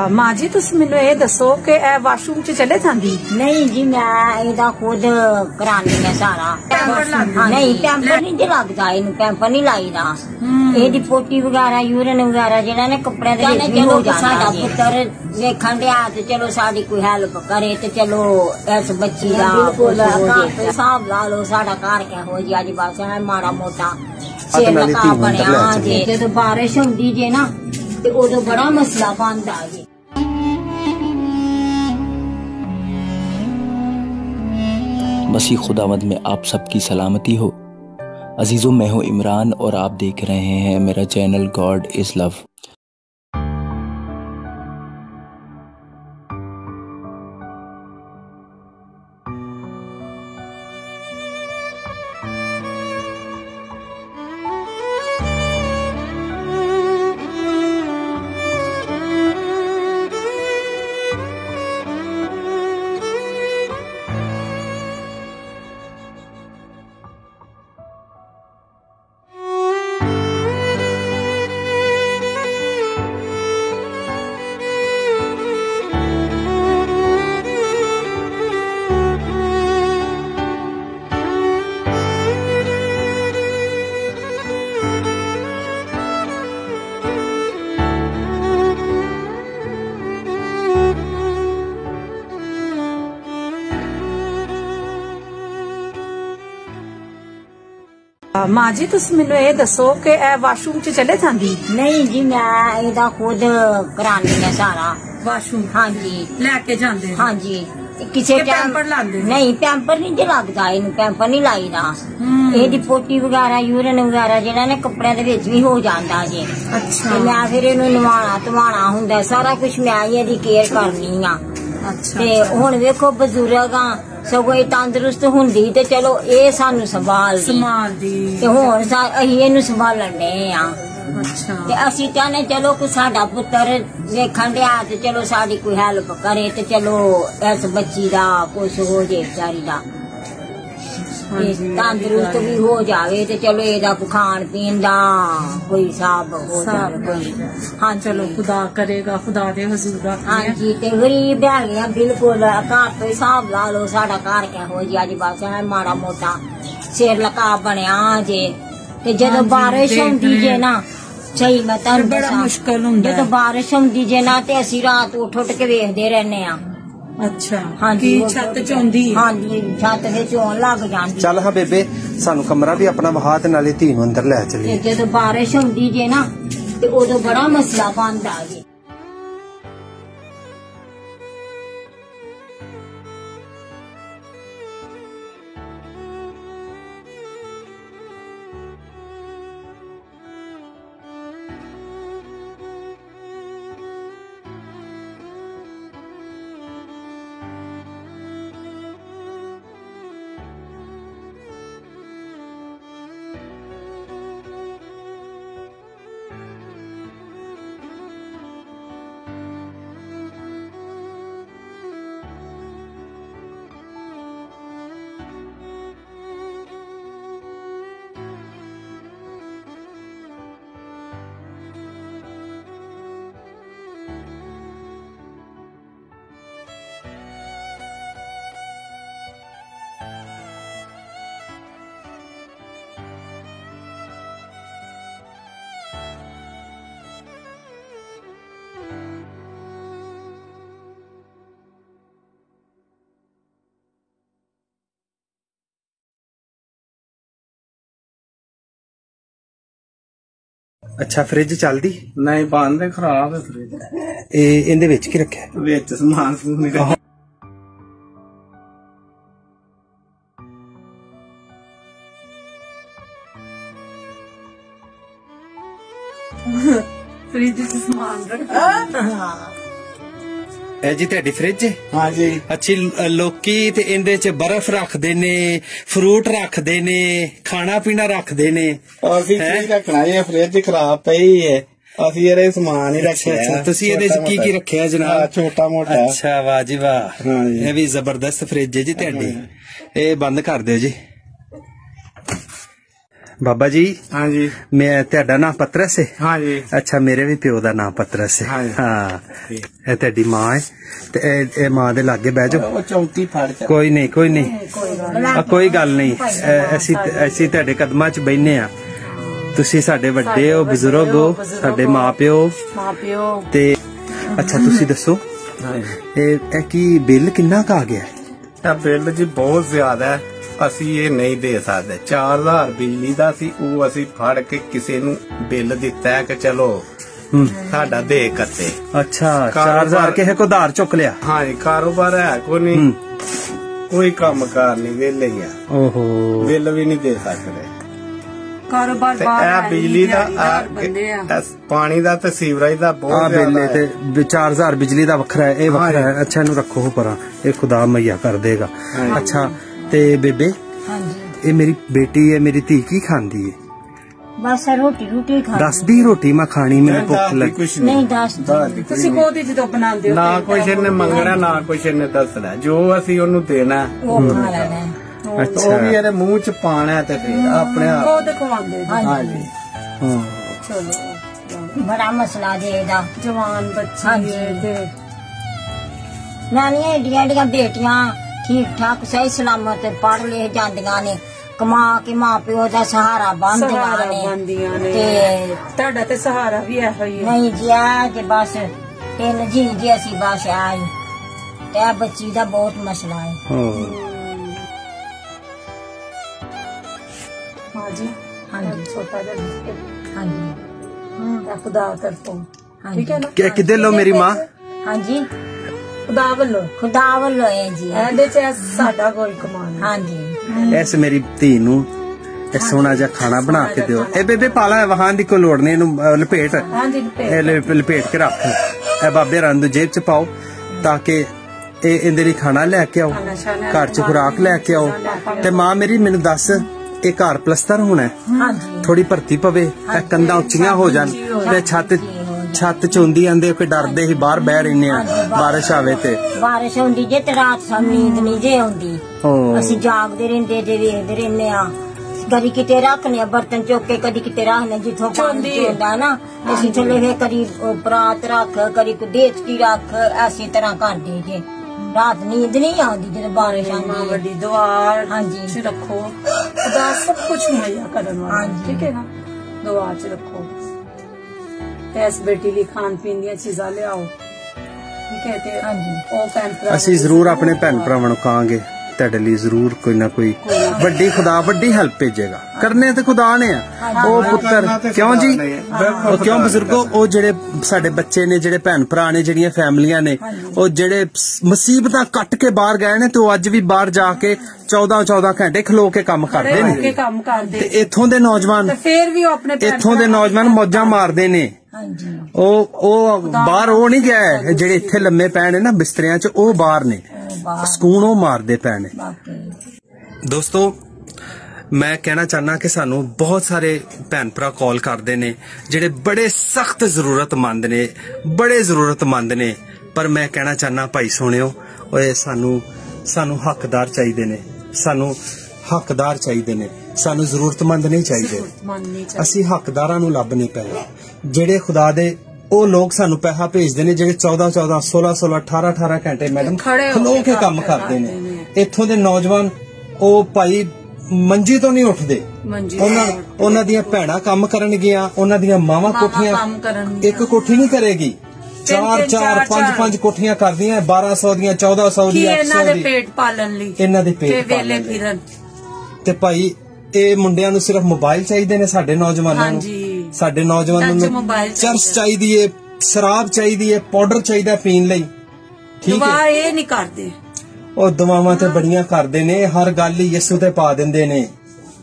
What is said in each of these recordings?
माँ जी तुम मैनू ये दसो कि वाशरूम च चले जाती? नहीं जी मैं इहदा खुद करानी है सारा। नहीं पैंपर नहीं लगता, इनू पैंपर नहीं लाईदा। ਇਹਦੀ पोटी वगैरह यूरिन वगैरह ਜਿਹੜਾ ਨੇ ਕੱਪੜਿਆਂ ਦੇ ਵਿੱਚ ਵੀ ਹੋ ਜਾਂਦਾ। ਸਾਡਾ ਪੁੱਤਰ ਵੇਖਣ ਡਿਆ ਤੇ ਚਲੋ ਸਾਡੀ ਕੋਈ ਹੈਲਪ ਕਰੇ ਤੇ ਚਲੋ ਇਸ ਬੱਚੀ ਦਾ ਹਿਸਾਬ ਲਾ ਲਓ। ਸਾਡਾ ਘਰ ਕਿਹੋ ਜਿਹਾ ਅੱਜ ਬਸ ਹੈ ਮਾੜਾ ਮੋਟਾ ਸਿਰ ਲਗਾ ਬਣਿਆ ਜੇ। ਜਦੋਂ ਬਾਰਿਸ਼ ਹੁੰਦੀ ਜੇ ਨਾ ਤੇ ਉਦੋਂ ਬੜਾ ਮਸਲਾ ਬਣਦਾ ਜੇ। मसीह खुदावंद में आप सबकी सलामती हो। अजीज़ों, मैं हूँ इमरान और आप देख रहे हैं मेरा चैनल गॉड इज़ लव। माँ जी तुम मैनू ये दसो कि वाशरूम च चले जाती? नहीं जी मैं इहदा खुद करानी है सारा। वाशरूम हाँ जी लैके जाते? हाँ जी किसी पैंपर लांदे? नहीं पैंपर नहीं जी लगता, इनू पैंपर नहीं लाईदा। ਇਹਦੀ पोटी वगैरह यूरिन वगैरह ਜਿਹੜਾ ਨੇ ਕੱਪੜਿਆਂ ਦੇ ਵਿੱਚ ਵੀ ਹੋ ਜਾਂਦਾ ਜੇ। ਅੱਛਾ। ਮੈਂ ਫਿਰ ਇਹਨੂੰ ਨਵਾਣਾ ਧਵਾਣਾ ਹੁੰਦਾ, ਸਾਰਾ ਕੁਝ ਮੈਂ ਹੀ ਇਹਦੀ ਕੇਅਰ ਕਰਨੀ ਆ। ਅੱਛਾ। ਤੇ ਹੁਣ ਵੇਖੋ ਬਜ਼ੁਰਗ ਆ ਸਗੋਂ ਇਹ ਤੰਦਰੁਸਤ ਹੁੰਦੀ ਤੇ ਚਲੋ ਇਹ ਸਾਨੂੰ ਸੰਭਾਲਦੀ ਤੇ ਹੁਣ ਅਸੀਂ ਇਹਨੂੰ ਸੰਭਾਲਣ ਡਏ ਆ। ਅੱਛਾ। ਤੇ ਅਸੀਂ ਚਾਹਨੇ ਚਲੋ ਕੋਈ ਸਾਡਾ ਪੁੱਤਰ ਵੇਖਣ ਡਿਆ ਤੇ ਚਲੋ ਸਾਡੀ ਕੋਈ ਹੈਲਪ ਕਰੇ ਤੇ ਚਲੋ ਇਸ ਬੱਚੀ ਦਾ ਕੁਛ ਹੋ ਜੇ ਵਿਚਾਰੀ ਦਾ ਤੰਦਰੁਸਤ ਵੀ ਹੋ ਜਾਵੇ ਤੇ ਚਲੋ ਇਹਦਾ ਖਾਣ ਪੀਣ ਦਾ ਕੋਈ ਹਿਸਾਬ ਹੋ ਜਾਵੇ ਕੋਈ। ਹਾਂ ਚਲੋ ਖੁਦਾ ਕਰੇਗਾ, ਖੁਦਾ ਦੇ ਹਜ਼ੂਰ ਦਾ। ਹਾਂਜੀ ਤੇ ਗਰੀਬ ਹੈਗੇ ਬਿਲਕੁਲ, ਘਰ ਤੋਂ ਹਿਸਾਬ ਲਾ ਲਓ। ਸਾਡਾ ਘਰ ਕਿਹੋ ਜਿਹਾ ਅੱਜ ਬਸ ਹੈ ਮਾੜਾ ਮੋਟਾ ਸਿਰ ਲਗਾ ਬਣਿਆ ਜੇ। ਤੇ ਜਦੋਂ ਬਾਰਿਸ਼ ਹੁੰਦੀ ਜੇ ਨਾ ਸਹੀ ਮੈਂ ਤੁਹਾਨੂੰ ਬੜਾ ਮੁਸ਼ਕਲ ਹੁੰਦਾ। ਜਦੋਂ ਬਾਰਿਸ਼ ਹੁੰਦੀ ਜੇ ਨਾ ਤੇ ਅਸੀਂ ਰਾਤ ਉੱਠ ਉੱਠ ਕੇ ਵੇਖਦੇ ਰਹਿੰਦੇ ਆ। अच्छा की छत चौंदी? हाँ जी छत से चौन लग जाती। चल हाँ बेबे सानू कमरा भी अपना वहा ते नाले धी नूं अंदर लै चलीए। जो बारिश होंदी जे ना ते उदों बड़ा मसला बनदा जे। अच्छा फ्रिज चलदी? नहीं बंद है, खराब है फ्रिज। इहदे विच की रखिया? विच समान समून नहीं रखिया। फ्रिज च समान रखा। ਇਹ ਜੀ ਤੁਹਾਡੀ ਫ੍ਰਿਜ? हाँ जी। ਅੱਛੀ ਲੋਕੀ ਤੇ ਇਹਦੇ ਚ ਬਰਫ਼ ਰੱਖਦੇ ਨੇ, ਫਰੂਟ ਰੱਖਦੇ ਨੇ, ਖਾਣਾ ਪੀਣਾ ਰੱਖਦੇ ਨੇ। ਅਸੀਂ ਕੀ ਰੱਖਣਾ, ਇਹ ਫ੍ਰਿਜ ਖਰਾਬ ਪਈ ਹੈ, ਅਸੀਂ ਇਹਦੇ ਸਮਾਨ ਹੀ ਰੱਖਿਆ। ਤੁਸੀਂ ਇਹਦੇ ਚ ਕੀ ਰੱਖਿਆ ਜਨਾਬ? ਛੋਟਾ ਮੋਟਾ। ਅੱਛਾ ਵਾਹ ਜੀ ਵਾਹ, ਇਹ ਵੀ ਜ਼ਬਰਦਸਤ ਫ੍ਰਿਜ ਹੈ ਜੀ ਤੁਹਾਡੀ। ਇਹ ਬੰਦ ਕਰ ਦਿਓ ਜੀ। ਬਾਬਾ ਜੀ हाँ जी ਮੈਂ ਤੁਹਾਡਾ ਨਾਮ ਪਤਰਸ ਹੈ? हाँ जी ਅੱਛਾ ਮੇਰੇ ਵੀ ਪਿਓ ਦਾ ਨਾਮ ਪਤਰਸ ਹੈ। ਹਾਂ ਇਹ ਤੁਹਾਡੀ ਮਾਂ ਹੈ ਤੇ ਇਹ ਮਾਂ ਦੇ ਲਾਗੇ ਬਹਿ ਜਾਓ। वो चौथी फाड़ च ਕੋਈ ਨਹੀਂ ਕੋਈ ਗੱਲ ਨਹੀਂ ਅਸੀਂ ਤੁਹਾਡੇ ਕਦਮਾਂ 'ਚ ਬੈਠੇ ਆ। ਤੁਸੀਂ ਸਾਡੇ ਵੱਡੇ ਹੋ, ਬਜ਼ੁਰਗ ਹੋ, ਸਾਡੇ ਮਾਪਿਓ ਤੇ ਅੱਛਾ ਤੁਸੀਂ ਦੱਸੋ ਇਹ ਕੀ ਬਿੱਲ ਕਿੰਨਾ ਕੁ ਆ ਗਿਆ? ਬਿੱਲ ਜੀ ਬਹੁਤ ਜ਼ਿਆਦਾ ਹੈ, ਅਸੀਂ ਇਹ ਨਹੀਂ ਦੇ ਸਕਦੇ। 4000 ਬਿਜਲੀ ਦਾ ਸੀ, ਉਹ ਅਸੀਂ ਫੜ ਕੇ ਕਿਸੇ ਨੂੰ ਬਿੱਲ ਦਿੱਤਾ ਹੈ ਕਿ ਚਲੋ ਸਾਡਾ ਦੇ ਕੱਤੇ। ਅੱਛਾ 4000 ਕਿਸੇ ਕੋ ਉਧਾਰ ਚੁੱਕ ਲਿਆ? ਹਾਂ ਜੀ, ਕਾਰੋਬਾਰ ਹੈ ਕੋਈ ਨਹੀਂ, ਕੋਈ ਕੰਮ ਕਾਰ ਨਹੀਂ, ਵਿਹਲੇ ਹੀ ਆ। ਓਹੋ ਬਿੱਲ ਵੀ ਨਹੀਂ ਦੇ ਸਕਦੇ। ਕਾਰੋਬਾਰ ਤੇ ਇਹ ਬਿਜਲੀ ਦਾ ਪਾਣੀ ਦਾ ਤੇ ਸੀਵਰੇਜ ਦਾ ਬਹੁਤ ਬਿੱਲ ਜ਼ਿਆਦਾ ਹੈ। ਤੇ 4000 ਬਿਜਲੀ ਦਾ ਵੱਖਰਾ ਹੈ, ਇਹ ਵੱਖਰਾ ਹੈ। ਅੱਛਾ ਇਹਨੂੰ ਰੱਖੋ ਪਰਾਂ, ਇਹ ਖੁਦਾ ਮੁਹੱਈਆ ਕਰ ਦੇਗਾ। ਅੱਛਾ ਤੇ ਬੇਬੇ ਇਹ ਮੇਰੀ ਬੇਟੀ ਹੈ, ਮੇਰੀ ਧੀ ਕੀ ਖਾਂਦੀ ਹੈ? ਬਸ ਰੋਟੀ ਖਾ ਦੱਸਦੀ ਰੋਟੀ ਮੈਂ ਖਾਣੀ, ਮੈਨੂੰ ਭੁੱਖ ਲੱਗੀ। ਕੁਛ ਨਹੀਂ ਦੱਸਦੀ। ਤੁਸੀਂ ਬਹੁਤ ਹੀ ਜਦੋਂ ਬਣਾਉਂਦੇ ਹੋ ਨਾ ਕੁਛ ਇਹਨੇ ਮੰਗਣਾ, ਨਾ ਕੁਛ ਇਹਨੇ ਦੱਸਣਾ, ਜੋ ਅਸੀਂ ਉਹਨੂੰ ਦੇਣਾ ਉਹ ਖਾ ਲੈਣਾ। ਉਹ ਵੀ ਇਹਦੇ ਮੂੰਹ ਚ ਪਾਣਾ ਤੇ ਫਿਰ ਆਪਣੇ ਆਪ ਬਹੁਤ ਖਵਾਉਂਦੇ ਹੋ। ਹਾਂਜੀ ਚਲੋ ਬੜਾ ਮਸਲਾ ਜੇ ਇਹਦਾ। ਜਵਾਨ ਬੱਚੀ ਹਾਂਜੀ। ਹੈ ਤੇ ਨਾਨੀਆਂ ਏਡੀਆਂ ਏਡੀਆਂ ਬੇਟੀਆਂ ਠੀਕ ਠਾਕ ਸਹੀ ਸਲਾਮਤ ਪੜ੍ਹ ਲਿਖ ਜਾਂਦੀਆਂ ਨੇ, ਕਮਾ ਕੇ ਮਾਂ ਪਿਓ ਦਾ ਸਹਾਰਾ ਸਹਾਰਾ ਬਣਦੀਆਂ ਬਣਦੀਆਂ ਨੇ। ਤੇ ਤੁਹਾਡਾ ਤੇ ਸਹਾਰਾ ਵੀ ਇਹੋ ਹੀ ਹੈ। ਨਹੀਂ ਜੀ ਆ ਤੇ ਬਸ 3 ਜੀ ਅਸੀਂ ਬਸ ਆਈ ਤੇ ਆ ਬੱਚੀ ਦਾ ਬਹੁਤ ਮਸਲਾ ਹੈ। हाँ जी हाँ जी छोटा जिहा हाँ जी खुदा तरफों हाँ ठीक है ना। ਕਿੱਦੇ ਲੋ ਮੇਰੀ ਮਾਂ? हाँ जी खुदा ਵੱਲੋਂ खुदा ਵੱਲੋਂ है जी। ਇਹਦੇ ਚ ਸਾਡਾ ਕੋਈ ਕਮਾਲ ਨਹੀਂ। हाँ जी ਇਸ ਮੇਰੀ ਧੀ ਨੂੰ ਇਹ ਸੋਹਣਾ ਜਿਹਾ ਖਾਣਾ ਬਣਾ ਕੇ ਦਿਓ। ਇਹ ਬੇਬੇ ਪਾਲਾ ਵਹਾਨ ਦੀ ਕੋਈ ਲੋੜ ਨਹੀਂ, ਇਹਨੂੰ ਲਪੇਟ ਹਾਂਜੀ ਇਹ ਲਪੇਟ ਕੇ ਰੱਖ। ਇਹ ਬਾਬੇ ਰੰਦ ਜੇਬ ਚ ਪਾਓ ਤਾਂ ਕਿ ਇਹ ਇਹਦੇ ਲਈ ਖਾਣਾ ਲੈ ਕੇ ਆਓ, ਘਰ ਚ ਖੁਰਾਕ ਲੈ ਕੇ ਆਓ। ਤੇ ਮਾਂ ਮੇਰੀ ਮੈਨੂੰ ਦੱਸ, ਇਹ ਘਰ ਪਲਸਤਰ ਹੋਣਾ, ਥੋੜੀ ਭਰਤੀ ਪਵੇ, ਇਹ ਕੰਧਾਂ ਉੱਚੀਆਂ ਹੋ ਜਾਣ ਤੇ ਛੱਤ ਚ ਹੁੰਦੀ ਆਂਦੇ ਕੋਈ ਡਰਦੇ ਹੀ ਬਾਹਰ ਬਹਿ ਰਹਿੰਦੇ ਆ, ਬਾਰਿਸ਼ ਆਵੇ ਤੇ। ਬਾਰਿਸ਼ ਹੁੰਦੀ ਜੇ ਤੇ ਰਾਤ ਸਾਨੂੰ ਨੀਂਦ ਨਹੀਂ ਜੇ ਆਉਂਦੀ, ਅਸੀਂ ਜਾਗਦੇ ਰਹਿੰਦੇ ਜੇ, ਵੇਖਦੇ ਰਹਿੰਦੇ ਆ। ਕਦੀ ਕਿਤੇ ਰੱਖਨੇ ਬਰਤਨ ਚੁੱਕ ਕੇ, ਕਦੀ ਕਿਤੇ ਰੱਖਨੇ ਜਿੱਥੋਂ ਪਾਣੀ ਚੋਂਦਾ ਨਾ, ਅਸੀਂ ਥੱਲੇ ਫੇਰ ਕਦੀ ਪਰਾਤ ਰੱਖ, ਕਦੀ ਦੇਚਕੀ ਰੱਖ, ਐਸੀ ਤਰ੍ਹਾਂ ਕਰਦੇ ਜੇ। ਰਾਤ ਨੀਂਦ ਨਹੀਂ ਆਉਂਦੀ ਜਦੋਂ ਬਾਰਿਸ਼ ਆਉਂਦੀ। ਵੱਡੀ ਦੁਆ ਹਾਂਜੀ ਚ ਰੱਖੋ, ਖੁਦਾ ਸਭ ਕੁਝ ਮੁਹੱਈਆ ਕਰਨ ਵਾਲਾ, ਠੀਕ ਹੈ ਨਾ। ਦੁਆ ਚ ਰੱਖੋ ਤੇ ਇਸ ਬੇਟੀ ਲਈ ਖਾਣ ਪੀਣ ਦੀਆਂ ਚੀਜ਼ਾਂ ਲਿਆਓ, ਠੀਕ ਹੈ। ਤੇ ਉਹ ਭੈਣ ਭਰਾ ਅਸੀਂ ਜ਼ਰੂਰ ਆਪਣੇ ਭੈਣ ਭਰਾਵਾਂ ਨੂੰ ਕਹਾਂਗੇ ਤੁਹਾਡੇ ਲਈ ਜ਼ਰੂਰ ਕੋਈ ਨਾ ਕੋਈ ਵੱਡੀ ਖੁਦਾ ਵੱਡੀ ਹੈਲਪ ਭੇਜੇਗਾ। ਕਰਨੇ ਤੇ ਖੁਦਾ ਨੇ ਆ, ਉਹ ਪੁੱਤਰ ਕਿਉਂ ਜੀ, ਉਹ ਕਿਉਂ ਬਜ਼ੁਰਗੋ, ਉਹ ਜਿਹੜੇ ਸਾਡੇ ਬੱਚੇ ਨੇ, ਜਿਹੜੇ ਭੈਣ ਭਰਾ ਨੇ, ਜਿਹੜੀਆਂ ਫੈਮਲੀਆਂ ਨੇ, ਉਹ ਜਿਹੜੇ ਮੁਸੀਬਤਾਂ ਕੱਟ ਕੇ ਬਾਹਰ ਗਏ ਨੇ ਤੇ ਉਹ ਅੱਜ ਵੀ ਬਾਹਰ ਜਾ ਕੇ 14 ਘੰਟੇ ਖਲੋ ਕੇ ਕੰਮ ਕਰਦੇ ਨੇ। ਤੇ ਇੱਥੋਂ ਦੇ ਨੌਜਵਾਨ ਇੱਥੋਂ ਦੇ ਨੌਜਵਾਨ ਮੌਜਾਂ ਮਾਰਦੇ ਨੇ। ਉਹ ਬਾਹਰ ਉਹ ਨਹੀਂ ਗਿਆ, ਜਿਹੜੇ ਇੱਥੇ ਲੰਮੇ ਪਏ ਨੇ ਨਾ ਬਿਸਤਰਿਆਂ 'ਚ, ਉਹ ਬਾਹਰ ਨੇ, ਸਕੂਨ ਉਹ ਮਾਰਦੇ ਪਏ ਨੇ। ਦੋਸਤੋ ਮੈਂ ਕਹਿਣਾ ਚਾਹਨਾ ਕਿ ਸਾਨੂੰ ਬਹੁਤ ਸਾਰੇ ਭੈਣ ਭਰਾ ਕਾਲ ਕਰਦੇ ਨੇ ਜਿਹੜੇ ਬੜੇ ਸਖਤ ਜ਼ਰੂਰਤਮੰਦ ਨੇ, ਬੜੇ ਜ਼ਰੂਰਤਮੰਦ ਨੇ। ਪਰ ਮੈਂ ਕਹਿਣਾ ਚਾਹਨਾ ਭਾਈ ਸੋਹਣਿਓ, ਓਏ ਸਾਨੂੰ ਹੱਕਦਾਰ ਚਾਹੀਦੇ ਨੇ, ਸਾਨੂੰ ਹੱਕਦਾਰ ਚਾਹੀਦੇ ਨੇ, ਸਾਨੂੰ ਜ਼ਰੂਰਤਮੰਦ ਨਹੀਂ ਚਾਹੀਦੇ। ਅਸੀਂ ਹੱਕਦਾਰਾਂ ਨੂੰ ਲੱਭਨੇ ਪਏ, ਜਿਹੜੇ ਖੁਦਾ ਦੇ ਉਹ ਲੋਕ ਸਾਨੂੰ ਪੈਸਾ ਭੇਜਦੇ ਨੇ, ਜਿਹੜੇ 14 16 18 ਘੰਟੇ ਮੈਡਮ ਖਲੋ ਕੇ ਕੰਮ ਕਰਦੇ ਨੇ। ਇੱਥੋਂ ਦੇ ਨੌਜਵਾਨ ਉਹ ਭਾਈ ਮੰਜੀ ਤੋਂ ਨਹੀਂ ਉੱਠਦੇ, ਉਹਨਾਂ ਦੀਆਂ ਭੈਣਾਂ ਕੰਮ ਕਰਨਗੀਆਂ, ਉਹਨਾਂ ਦੀਆਂ ਮਾਵਾਂ ਕੋਠੀਆਂ, ਇੱਕ ਕੋਠੀ ਨਹੀਂ ਕਰੇਗੀ, 4 5 ਕੋਠੀਆਂ ਕਰਦੀਆਂ, 1200 ਦੀਆਂ, 1400 ਦੀਆਂ, 800 ਦੀ, ਪੇਟ ਪਾਲਣ ਲਈ, ਇਹਨਾਂ ਦੇ ਪੇਟ ਪਾਲਣ ਲਈ। ਤੇ ਭਾਈ ਇਹ ਮੁੰਡਿਆਂ ਨੂੰ ਸਿਰਫ ਮੋਬਾਈਲ ਚਾਹੀਦੇ ਨੇ, ਸਾਡੇ ਨੌਜਵਾਨਾਂ ਨੂੰ, ਸਾਡੇ ਨੌਜਵਾਨਾਂ ਨੂੰ ਚਰਸ ਚਾਹੀਦੀ ਹੈ, ਸ਼ਰਾਬ ਚਾਹੀਦੀ ਹੈ, ਪਾਊਡਰ ਚਾਹੀਦਾ ਪੀਣ ਲਈ, ਠੀਕ ਹੈ। ਇਹ ਨਹੀਂ ਕਰਦੇ, ਉਹ ਦੁਆਵਾਂ ਤੇ ਬੜੀਆਂ ਕਰਦੇ ਨੇ, ਹਰ ਗੱਲ ਹੀ ਯਿਸੂ ਤੇ ਪਾ ਦਿੰਦੇ ਨੇ।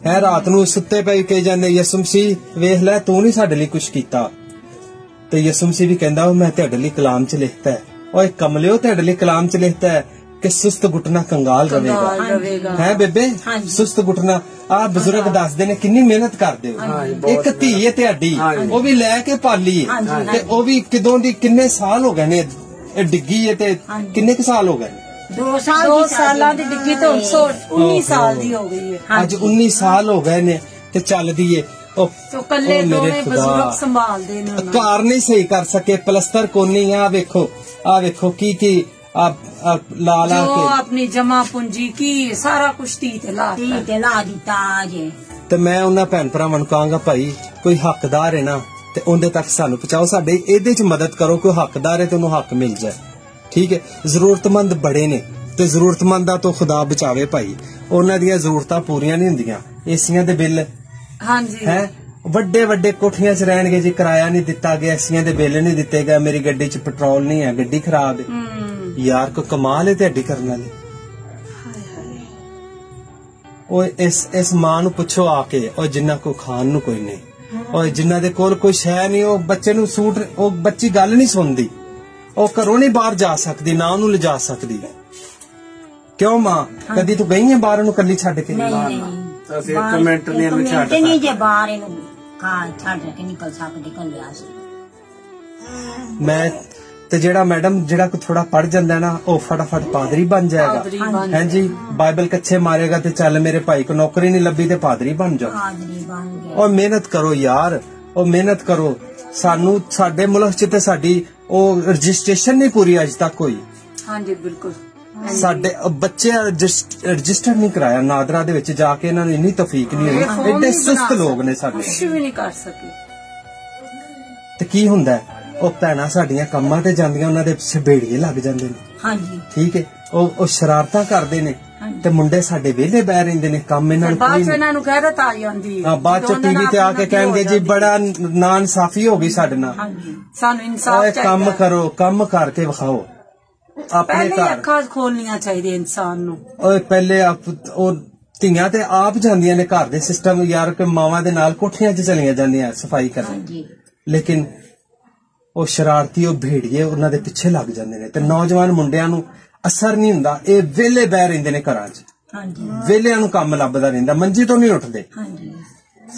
ਹੈ ਰਾਤ ਨੂੰ ਸੁੱਤੇ ਪਏ ਕਹੀ ਜਾਂਦੇ, ਯਿਸੂ ਮਸੀਹ ਵੇਖ ਲੈ ਤੂੰ ਨਹੀਂ ਸਾਡੇ ਲਈ ਕੁਛ ਕੀਤਾ। ਤੇ ਯਿਸੂ ਮਸੀਹ ਵੀ ਕਹਿੰਦਾ ਉਹ ਮੈਂ ਤੁਹਾਡੇ ਲਈ ਕਲਾਮ ਚ ਲਿਖਤਾ ਹੈ, ਓਏ ਕਮਲਿਓ ਤੁਹਾਡੇ ਲਈ ਕਲਾਮ ਚ ਲਿਖਤਾ ਹੈ ਕਿ ਸੁਸਤ ਗੁੱਟਣਾ ਕੰਗਾਲ ਰਵੇਗਾ। ਹੈ ਬੇਬੇ, ਸੁਸਤ ਗੁੱਟਣਾ। ਆ ਬਜ਼ੁਰਗ ਦੱਸਦੇ ਨੇ ਕਿੰਨੀ ਮਿਹਨਤ ਕਰਦੇ ਹੋ। ਇੱਕ ਧੀ ਹੈ ਤੁਹਾਡੀ, ਉਹ ਵੀ ਲੈ ਕੇ ਪਾਲੀ ਹੈ, ਤੇ ਉਹ ਵੀ ਕਿਦੋਂ ਦੀ, ਕਿੰਨੇ ਸਾਲ ਹੋ ਗਏ ਨੇ ਇਹ ਡਿੱਗੀ ਹੈ, ਤੇ ਕਿੰਨੇ ਕੁ ਸਾਲ ਹੋ ਗਏ ਨੇ? 2 ਸਾਲਾਂ ਦੀ ਡਿੱਗੀ ਤੇ 19 ਸਾਲ ਦੀ ਹੋ ਗਈ ਹੈ। ਅੱਜ 19 ਸਾਲ ਹੋ ਗਏ ਨੇ। ਤੇ ਚੱਲਦੀ ਏ। ਉਹ ਕੱਲੇ ਦੋਵੇਂ ਬਜ਼ੁਰਗ ਸੰਭਾਲਦੇ ਨੇ, ਘਰ ਨਹੀਂ ਸਹੀ ਕਰ ਸਕੇ, ਪਲਸਤਰ ਕੋਨੀ। ਆ ਵੇਖੋ ਕੀ ਲਾ ਲਾ ਜੋ ਕੇ ਆਪਣੀ ਜਮਾ ਪੂੰਜੀ ਕੀ ਸਾਰਾ ਕੁਛ ਧੀ ਤੇ ਲਾ ਦਿੱਤਾ ਜੇ। ਤੇ ਮੈਂ ਉਹਨਾਂ ਭੈਣ ਭਰਾਵਾਂ ਨੂੰ ਕਹਾਂਗਾ ਭਾਈ ਕੋਈ ਹੱਕਦਾਰ ਹੈ ਨਾ ਤੇ ਉਹਦੇ ਤੱਕ ਸਾਨੂੰ ਪਹੁੰਚਾਓ, ਸਾਡੇ ਇਹਦੇ ਚ ਮਦਦ ਕਰੋ। ਕੋਈ ਹੱਕਦਾਰ ਹੈ ਤੇ ਉਹਨੂੰ ਹੱਕ ਮਿਲ ਜਾਏ, ਠੀਕ ਹੈ। ਜ਼ਰੂਰਤਮੰਦ ਬੜੇ ਨੇ ਤੇ ਜ਼ਰੂਰਤਮੰਦਾਂ ਤੋਂ ਖੁਦਾ ਬਚਾਵੇ ਭਾਈ। ਉਹਨਾਂ ਦੀਆਂ ਜ਼ਰੂਰਤਾਂ ਪੂਰੀਆਂ ਨਹੀਂ ਹੁੰਦੀਆਂ। ਏਸੀਆਂ ਦੇ ਬਿੱਲ ਹਾਂਜੀ ਹੈ, ਵੱਡੇ ਕੋਠੀਆਂ 'ਚ ਰਹਿਣਗੇ ਜੀ, ਕਿਰਾਇਆ ਨਹੀਂ ਦਿੱਤਾ ਗਿਆ, ਏਸੀਆਂ ਦੇ ਬਿੱਲ ਨਹੀਂ ਦਿੱਤੇ ਗਏ, ਮੇਰੀ ਗੱਡੀ 'ਚ ਪੈਟਰੋਲ ਨਹੀਂ ਹੈ, ਗੱਡੀ ਖਰਾਬ ਹੈ। ਯਾਰ ਕੋ ਕਮਾਲ ਹੈ ਤੁਹਾਡੀ ਕਰਨ ਵਾਲੀ। ਉਹ ਇਸ ਮਾਂ ਨੂੰ ਪੁੱਛੋ ਆ ਕੇ, ਉਹ ਜਿੰਨਾ ਕੋ ਖਾਣ ਨੂੰ ਕੋਈ ਨਹੀਂ, ਉਹ ਜਿੰਨਾ ਦੇ ਕੋਲ ਕੋਈ ਸ਼ੈ ਨਹੀਂ, ਉਹ ਬੱਚੇ ਨੂੰ ਸੂਟ, ਉਹ ਬੱਚੀ ਗੱਲ ਨਹੀਂ ਸੁਣਦੀ, ਉਹ ਘਰੋਂ ਨਹੀਂ ਬਾਹਰ ਜਾ ਸਕਦੀ, ਨਾ ਉਹਨੂੰ ਲਿਜਾ ਸਕਦੀ। ਕਿਉਂ ਮਾਂ, ਕਦੀ ਤੂੰ ਗਈ ਹੈ ਬਾਹਰ ਉਹਨੂੰ ਕੱਲੀ ਛੱਡ ਕੇ? ਅਸੀਂ ਇੱਕ ਮਿੰਟ ਨਹੀਂ ਇਹਨੂੰ ਛੱਡ ਸਕਦੇ। ਨਹੀਂ ਜੇ ਬਾਹਰ ਇਹਨੂੰ ਛੱਡ ਕੇ ਨਿਕਲ ਸਕਦੀ ਕੱਲਿਆ ਸੀ ਮੈਂ। ਤੇ ਜਿਹੜਾ ਮੈਡਮ ਜਿਹੜਾ ਕੋ ਥੋੜਾ ਪੜ ਜਾਂਦਾ ਨਾ, ਉਹ ਫਟਾਫਟ ਪਾਦਰੀ ਬਣ ਜਾਏਗਾ। ਹਾਂਜੀ, ਬਾਈਬਲ ਕੱਚੇ ਮਾਰੇਗਾ ਤੇ ਚੱਲ ਮੇਰੇ ਭਾਈ ਕੋ ਨੌਕਰੀ ਨਹੀਂ ਲੱਭੀ ਤੇ ਪਾਦਰੀ ਬਣ ਜਾਓ। ਔਰ ਮਿਹਨਤ ਕਰੋ ਯਾਰ, ਉਹ ਮਿਹਨਤ ਕਰੋ। ਸਾਨੂੰ ਸਾਡੇ ਮੁਲਕ ਚ ਤੇ ਸਾਡੀ ਉਹ ਰਜਿਸਟ੍ਰੇਸ਼ਨ ਨਹੀਂ ਪੂਰੀ ਅੱਜ ਤੱਕ ਹੋਈ। ਹਾਂਜੀ ਬਿਲਕੁਲ। ਸਾਡੇ ਬੱਚੇ ਰਜਿਸਟਰ ਨਹੀਂ ਕਰਾਇਆ। ਨਾਦਰਾ ਦੇ ਵਿੱਚ ਜਾ ਕੇ ਇਹਨਾਂ ਨੂੰ ਇੰਨੀ ਤੌਫੀਕ ਨਹੀਂ ਹੋਈ। ਐਡੇ ਸੁਸਤ ਲੋਕ ਨੇ ਸਾਡੇ, ਕੁਝ ਵੀ ਨਹੀਂ ਕਰ ਸਕੇ। ਤੇ ਕੀ ਹੁੰਦਾ, ਉਹ ਭੈਣਾਂ ਸਾਡੀਆਂ ਕੰਮਾਂ ਤੇ ਜਾਂਦੀਆਂ, ਉਹਨਾਂ ਦੇ ਛਬੇੜੀਏ ਲੱਗ ਜਾਂਦੇ ਨੇ। ਹਾਂਜੀ ਠੀਕ ਹੈ, ਉਹ ਸ਼ਰਾਰਤਾਂ ਕਰਦੇ ਨੇ ਤੇ ਮੁੰਡੇ ਸਾਡੇ ਵਿਹਲੇ ਬਹਿ ਰਹਿੰਦੇ ਨੇ, ਕੰਮ ਇਹਨਾਂ ਨੂੰ ਬਾਅਦ ਚ ਇਹਨਾਂ ਨੂੰ ਗੈਰਤ ਆ ਜਾਂਦੀ ਹੈ। ਬਾਅਦ ਚ ਟੀਵੀ ਤੇ ਆ ਕੇ ਕਹਿਣਗੇ ਜੀ ਬੜਾ ਨਾਇਨਸਾਫੀ ਹੋ ਗਈ ਸਾਡੇ ਨਾਲ, ਸਾਨੂੰ ਇਨਸਾਫ ਚਾਹੀਦਾ। ਕੰਮ ਕਰੋ, ਕੰਮ ਕਰਕੇ ਵਿਖਾਓ ਆਪਣੇ ਘਰ। ਅੱਖਾਂ ਖੋਲਣੀਆਂ ਚਾਹੀਦੀਆਂ ਇਨਸਾਨ ਨੂੰ। ਓਏ ਪਹਿਲੇ ਉਹ ਧੀਆਂ ਤੇ ਆਪ ਜਾਂਦੀਆਂ ਨੇ ਘਰ ਦੇ ਸਿਸਟਮ, ਯਾਰ ਕਿ ਮਾਵਾਂ ਦੇ ਨਾਲ ਕੋਠੀਆਂ 'ਚ ਚਲੀਆਂ ਜਾਂਦੀਆਂ ਸਫਾਈ ਕਰਨ, ਲੇਕਿਨ ਉਹ ਸ਼ਰਾਰਤੀ, ਉਹ ਭੇੜੀਏ ਉਹਨਾਂ ਦੇ ਪਿੱਛੇ ਲੱਗ ਜਾਂਦੇ ਨੇ। ਤੇ ਨੌਜਵਾਨ ਮੁੰਡਿਆਂ ਨੂੰ ਅਸਰ ਨਹੀਂ ਹੁੰਦਾ, ਇਹ ਵਿਹਲੇ ਬਹਿ ਰਹਿੰਦੇ ਨੇ ਘਰਾਂ 'ਚ, ਵਿਹਲਿਆਂ ਨੂੰ ਕੰਮ ਲੱਭਦਾ ਰਹਿੰਦਾ, ਮੰਜੀ ਤੋਂ ਨਹੀਂ ਉੱਠਦੇ।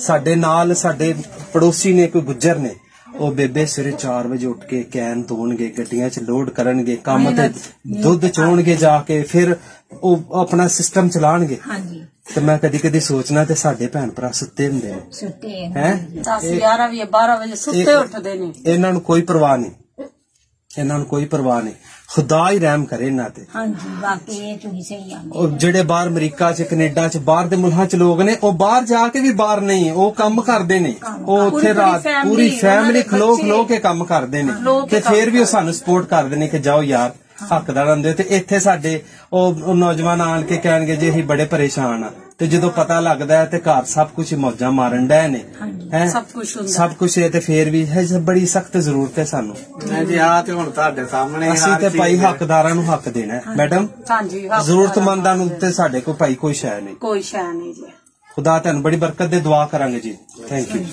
ਸਾਡੇ ਨਾਲ ਸਾਡੇ ਪੜੋਸੀ ਨੇ, ਕੋਈ ਗੁੱਜਰ ਨੇ, ਉਹ ਬੇਬੇ ਸਵੇਰੇ 4 ਵਜੇ ਉੱਠ ਕੇ ਕੈਨ ਧੋਣਗੇ, ਗੱਡੀਆਂ 'ਚ ਲੋਡ ਕਰਨਗੇ, ਕੰਮ ਤੇ ਦੁੱਧ ਚੋਣਗੇ ਜਾ ਕੇ, ਫਿਰ ਉਹ ਆਪਣਾ ਸਿਸਟਮ ਚਲਾਣਗੇ। ਤੇ ਮੈਂ ਕਦੀ ਸੋਚਣਾ ਤੇ ਸਾਡੇ ਭੈਣ ਭਰਾ ਸੁੱਤੇ ਹੁੰਦੇ ਨੇ, ਹੈ 11 ਵਜੇ 12 ਵਜੇ ਸੁੱਤੇ ਉੱਠਦੇ ਨੇ। ਇਹਨਾਂ ਨੂੰ ਕੋਈ ਪਰਵਾਹ ਨਹੀਂ, ਇਹਨਾਂ ਨੂੰ ਕੋਈ ਪਰਵਾਹ ਨਹੀਂ। ਖੁਦਾ ਹੀ ਰਹਿਮ ਕਰੇ ਇਹਨਾਂ ਤੇ। ਬਾਕੀ ਇਹ ਤੁਸੀਂ ਸਹੀ ਆਂਦੇ। ਉਹ ਜਿਹੜੇ ਬਾਹਰ ਅਮਰੀਕਾ 'ਚ, ਕੈਨੇਡਾ 'ਚ, ਬਾਹਰ ਦੇ ਮੁਲਕਾਂ 'ਚ ਲੋਕ ਨੇ, ਉਹ ਬਾਹਰ ਜਾ ਕੇ ਵੀ ਬਾਹਰ ਨਹੀਂ, ਉਹ ਕੰਮ ਕਰਦੇ ਨੇ। ਉਹ ਉੱਥੇ ਰਾਤ ਪੂਰੀ ਫੈਮਿਲੀ ਖਲੋ ਕੇ ਕੰਮ ਕਰਦੇ ਨੇ, ਤੇ ਫੇਰ ਵੀ ਉਹ ਸਾਨੂੰ ਸਪੋਰਟ ਕਰਦੇ ਨੇ ਕਿ ਜਾਓ ਯਾਰ ਹੱਕਦਾਰ ਹੁੰਦੇ। ਤੇ ਇੱਥੇ ਸਾਡੇ ਉਹ ਨੌਜਵਾਨ ਆਣ ਕੇ ਕਹਿਣਗੇ ਜੀ ਅਸੀਂ ਬੜੇ ਪਰੇਸ਼ਾਨ ਆ, ਤੇ ਜਦੋਂ ਪਤਾ ਲੱਗਦਾ ਹੈ ਤੇ ਘਰ ਸਭ ਕੁਝ ਮੌਜਾਂ ਮਾਰਨ ਡੈ ਨੇ, ਹੈ ਸਭ ਕੁਝ ਹੈ, ਤੇ ਫੇਰ ਵੀ ਬੜੀ ਸਖਤ ਜ਼ਰੂਰਤ ਹੈ ਸਾਨੂੰ ਜੀ। ਆ ਤੇ ਹੁਣ ਤੁਹਾਡੇ ਸਾਹਮਣੇ ਅਸੀਂ ਤੇ ਭਾਈ ਹੱਕਦਾਰਾਂ ਨੂੰ ਹੱਕ ਦੇਣਾ ਮੈਡਮ। ਹਾਂਜੀ, ਜ਼ਰੂਰਤਮੰਦਾਂ ਨੂੰ ਤੇ ਸਾਡੇ ਕੋਲ ਭਾਈ ਕੋਈ ਸ਼ੈ ਨਹੀਂ, ਕੋਈ ਸ਼ੈ ਨਹੀਂ ਜੀ। ਖੁਦਾ ਤੁਹਾਨੂੰ ਬੜੀ ਬਰਕਤ ਦੇ ਦੁਆ ਕਰਾਂਗੇ ਜੀ। Thank you.